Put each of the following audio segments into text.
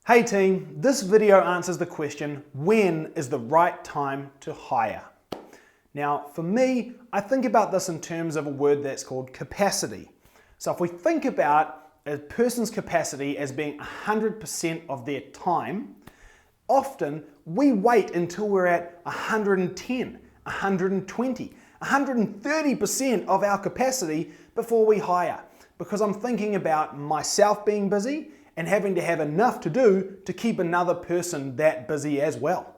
Hey team, this video answers the question, when is the right time to hire? Now, for me, I think about this in terms of a word that's called capacity. So if we think about a person's capacity as being 100% of their time, often we wait until we're at 110, 120, 130% of our capacity before we hire. Because I'm thinking about myself being busy and having to have enough to do to keep another person that busy as well.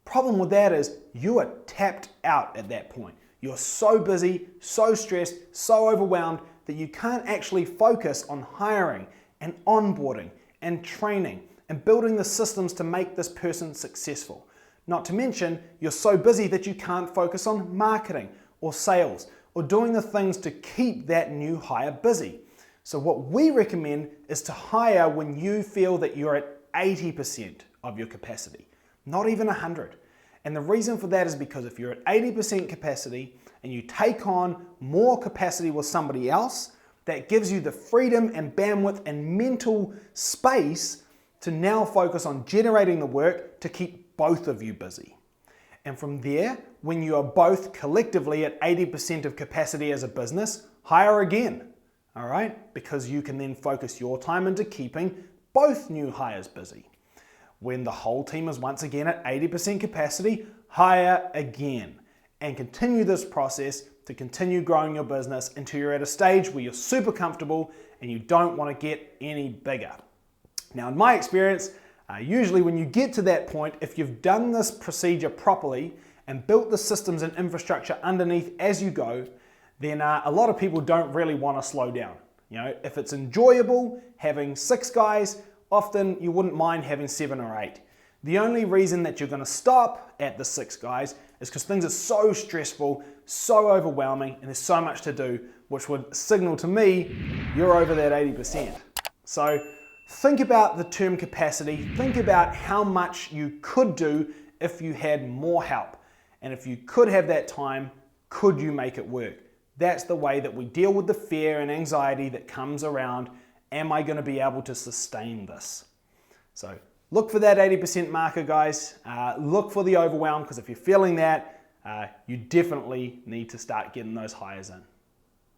Problem with that is you are tapped out at that point. You're so busy, so stressed, so overwhelmed that you can't actually focus on hiring and onboarding and training and building the systems to make this person successful. Not to mention, you're so busy that you can't focus on marketing or sales or doing the things to keep that new hire busy. So what we recommend is to hire when you feel that you're at 80% of your capacity, not even 100. And the reason for that is because if you're at 80% capacity and you take on more capacity with somebody else, that gives you the freedom and bandwidth and mental space to now focus on generating the work to keep both of you busy. And from there, when you are both collectively at 80% of capacity as a business, hire again. All right, because you can then focus your time into keeping both new hires busy. When the whole team is once again at 80% capacity, hire again and continue this process to continue growing your business until you're at a stage where you're super comfortable and you don't want to get any bigger. Now, in my experience, usually when you get to that point, if you've done this procedure properly and built the systems and infrastructure underneath as you go, then a lot of people don't really want to slow down. You know, if it's enjoyable having 6 guys, often you wouldn't mind having 7 or 8. The only reason that you're going to stop at the 6 guys is because things are so stressful, so overwhelming, and there's so much to do, which would signal to me you're over that 80%. So think about the term capacity, think about how much you could do if you had more help. And if you could have that time, could you make it work? That's the way that we deal with the fear and anxiety that comes around, am I going to be able to sustain this? So look for that 80% marker, guys. Look for the overwhelm, because if you're feeling that, you definitely need to start getting those hires in.